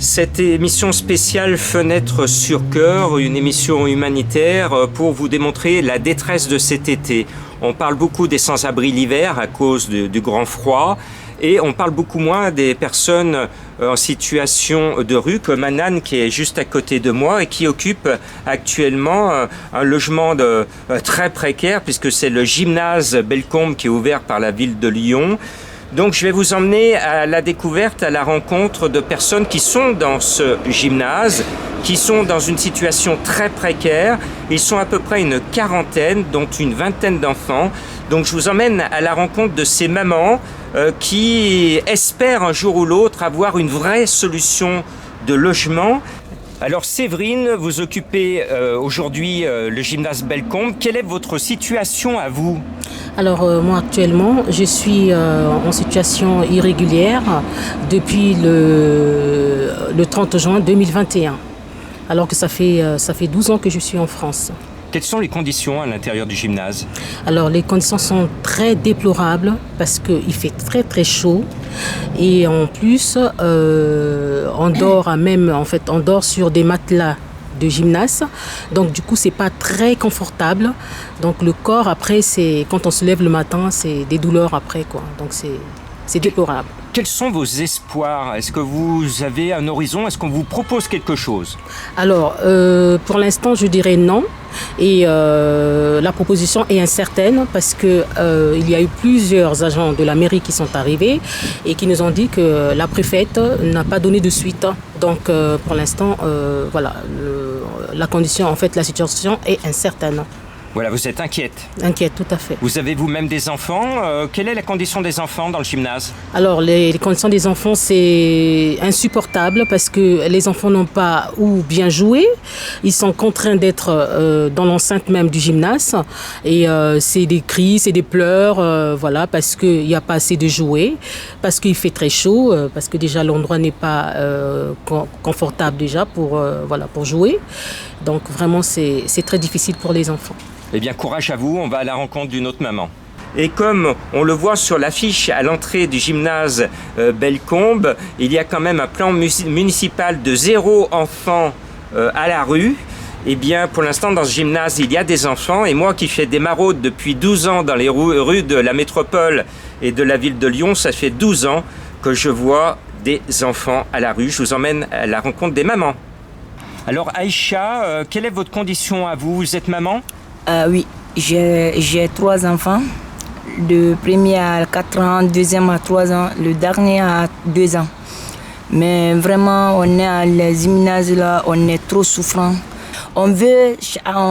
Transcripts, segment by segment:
Cette émission spéciale Fenêtre sur Cœur, une émission humanitaire pour vous démontrer la détresse de cet été. On parle beaucoup des sans-abri l'hiver à cause du grand froid et on parle beaucoup moins des personnes en situation de rue comme Anan qui est juste à côté de moi et qui occupe actuellement un logement très précaire puisque c'est le gymnase Bellecombe qui est ouvert par la ville de Lyon. Donc je vais vous emmener à la découverte, à la rencontre de personnes qui sont dans ce gymnase, qui sont dans une situation très précaire. Ils sont à peu près une quarantaine, dont une vingtaine d'enfants. Donc je vous emmène à la rencontre de ces mamans qui espèrent un jour ou l'autre avoir une vraie solution de logement. Alors Séverine, vous occupez aujourd'hui le gymnase Bellecombe. Quelle est votre situation à vous ? Alors moi actuellement, je suis en situation irrégulière depuis le 30 juin 2021, alors que ça fait 12 ans que je suis en France. Quelles sont les conditions à l'intérieur du gymnase ? Alors les conditions sont très déplorables parce qu'il fait très très chaud et en plus on dort sur des matelas de gymnase, donc du coup c'est pas très confortable, donc le corps après quand on se lève le matin c'est des douleurs après quoi, donc c'est déplorable. Quels sont vos espoirs ? Est-ce que vous avez un horizon ? Est-ce qu'on vous propose quelque chose ? Alors pour l'instant je dirais non et la proposition est incertaine parce que il y a eu plusieurs agents de la mairie qui sont arrivés et qui nous ont dit que la préfète n'a pas donné de suite. Donc pour l'instant voilà, la situation est incertaine. Voilà, vous êtes inquiète. Inquiète, tout à fait. Vous avez vous-même des enfants. Quelle est la condition des enfants dans le gymnase ? Alors, les conditions des enfants, c'est insupportable parce que les enfants n'ont pas où bien jouer. Ils sont contraints d'être dans l'enceinte même du gymnase. Et c'est des cris, c'est des pleurs, voilà, parce qu'il n'y a pas assez de jouets, parce qu'il fait très chaud, parce que déjà l'endroit n'est pas confortable déjà pour jouer. Donc vraiment, c'est très difficile pour les enfants. Eh bien, courage à vous, on va à la rencontre d'une autre maman. Et comme on le voit sur l'affiche à l'entrée du gymnase Bellecombe, il y a quand même un plan municipal de 0 enfant à la rue. Eh bien, pour l'instant, dans ce gymnase, il y a des enfants. Et moi qui fais des maraudes depuis 12 ans dans les rues de la métropole et de la ville de Lyon, ça fait 12 ans que je vois des enfants à la rue. Je vous emmène à la rencontre des mamans. Alors Aïcha, quelle est votre condition à vous ? Vous êtes maman ? Oui, j'ai 3 enfants. Le premier à 4 ans, le deuxième à 3 ans, le dernier à 2 ans. Mais vraiment, on est à les gymnases là, on est trop souffrant. On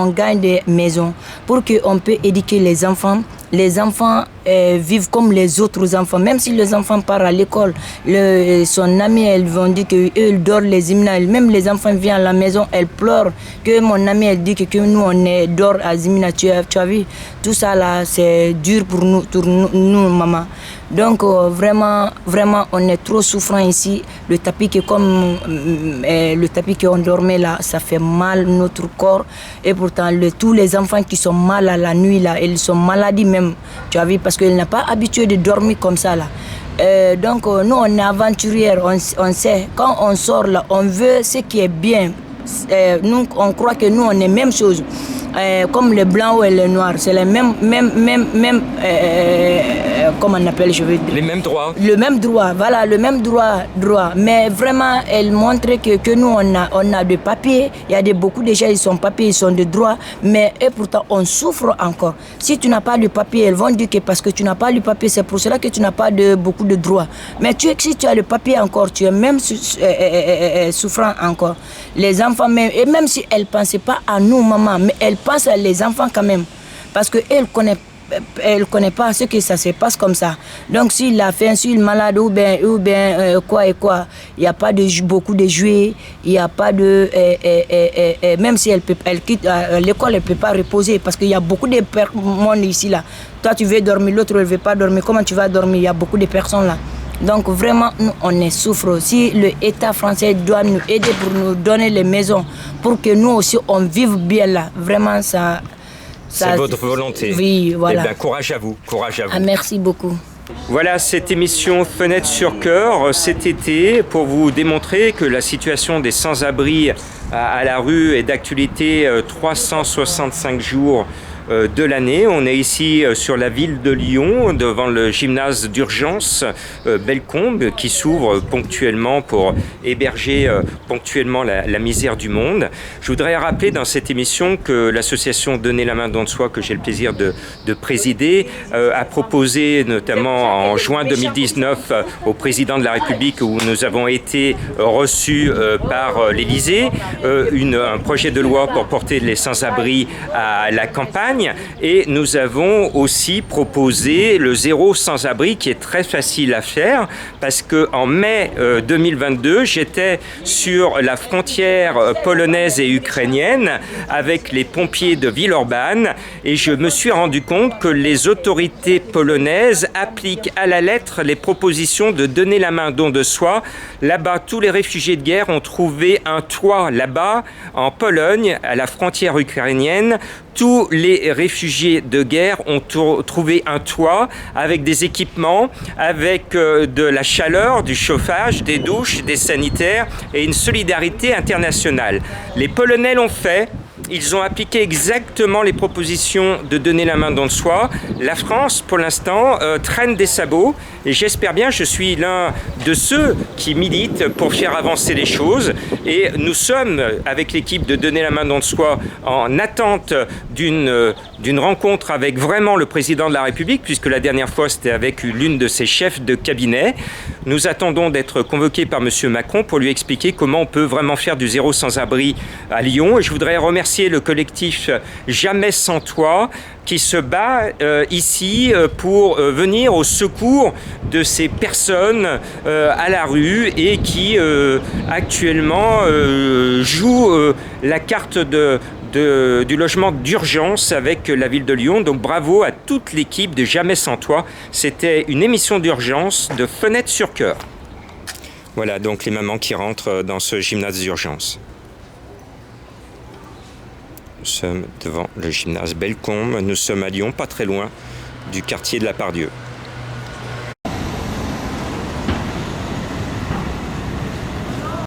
gagne des maisons pour qu'on puisse éduquer les enfants. Les enfants vivent comme les autres enfants. Même si les enfants partent à l'école, son ami, elles vont dire qu'eux dorment les gymnases. Même les enfants viennent à la maison, elles pleurent. Que mon ami, elle dit que nous, on dort à gymnase. Tu as vu? Tout ça là, c'est dur pour nous, maman. Donc vraiment, on est trop souffrant ici. Le tapis le tapis qu'on dormait là, ça fait mal notre corps. Et pourtant, tous les enfants qui sont mal à la nuit là, ils sont malades même. Tu as vu, parce qu'ils n'ont pas habitué de dormir comme ça là. Donc nous, on est aventurières, on sait. Quand on sort là, on veut ce qui est bien. Nous, on croit que nous, on est même chose. Comme les blancs ou les noirs, c'est les mêmes comment on appelle, je veux dire. Les mêmes droits. Le même droit, voilà, le même droit. Mais vraiment, elle montre que nous, on a des papiers. Il y a beaucoup de gens, ils sont papiers, ils sont de droit. Mais et pourtant, on souffre encore. Si tu n'as pas le papier, elles vont dire que parce que tu n'as pas le papier, c'est pour cela que tu n'as pas beaucoup de droits. Mais si tu as le papier encore, tu es même souffrant encore. Les enfants, même si elles ne pensaient pas à nous, maman, mais elles pensent à les enfants quand même. Parce qu'elles ne connaissent pas ce que ça se passe comme ça. Donc s'il a fait s'il est malade ou bien quoi, il n'y a pas beaucoup de jouets, il n'y a pas de... même si elle quitte l'école, elle ne peut pas reposer parce qu'il y a beaucoup de monde ici là. Toi tu veux dormir, l'autre ne veut pas dormir. Comment tu vas dormir? Il y a beaucoup de personnes là. Donc vraiment, nous, on souffre. Si l'État français doit nous aider pour nous donner les maisons, pour que nous aussi, on vive bien là, vraiment, ça... C'est votre volonté. Oui, voilà. Eh bien, courage à vous, courage à vous. Ah, merci beaucoup. Voilà cette émission Fenêtre sur Cœur cet été pour vous démontrer que la situation des sans-abri à la rue est d'actualité 365 jours de l'année. On est ici sur la ville de Lyon, devant le gymnase d'urgence Bellecombe, qui s'ouvre ponctuellement pour héberger ponctuellement la misère du monde. Je voudrais rappeler dans cette émission que l'association Donner la main don de soi, que j'ai le plaisir de présider, a proposé notamment en juin 2019 au président de la République, où nous avons été reçus par l'Élysée, un projet de loi pour porter les sans-abri à la campagne. Et nous avons aussi proposé le zéro sans-abri, qui est très facile à faire parce qu'en mai 2022, j'étais sur la frontière polonaise et ukrainienne avec les pompiers de Villeurbanne et je me suis rendu compte que les autorités polonaises appliquent à la lettre les propositions de donner la main don de soi. Là-bas, tous les réfugiés de guerre ont trouvé un toit là-bas, en Pologne, à la frontière ukrainienne. Tous les réfugiés de guerre ont trouvé un toit avec des équipements, avec de la chaleur, du chauffage, des douches, des sanitaires et une solidarité internationale. Les Polonais l'ont fait. Ils ont appliqué exactement les propositions de donner la main don de soi. La France, pour l'instant, traîne des sabots. Et j'espère bien, je suis l'un de ceux qui militent pour faire avancer les choses. Et nous sommes, avec l'équipe de Donner la main don de soi, en attente d'une rencontre avec vraiment le président de la République, puisque la dernière fois, c'était avec l'une de ses chefs de cabinet. Nous attendons d'être convoqués par M. Macron pour lui expliquer comment on peut vraiment faire du zéro sans-abri à Lyon. Et je voudrais remercier le collectif Jamais sans Toit qui se bat ici pour venir au secours de ces personnes à la rue et qui actuellement jouent la carte du logement d'urgence avec la ville de Lyon. Donc bravo à toute l'équipe de Jamais sans Toit. C'était une émission d'urgence de Fenêtre sur Cœur. Voilà donc les mamans qui rentrent dans ce gymnase d'urgence. Nous sommes devant le gymnase Bellecombe. Nous sommes à Lyon, pas très loin du quartier de la Part-Dieu.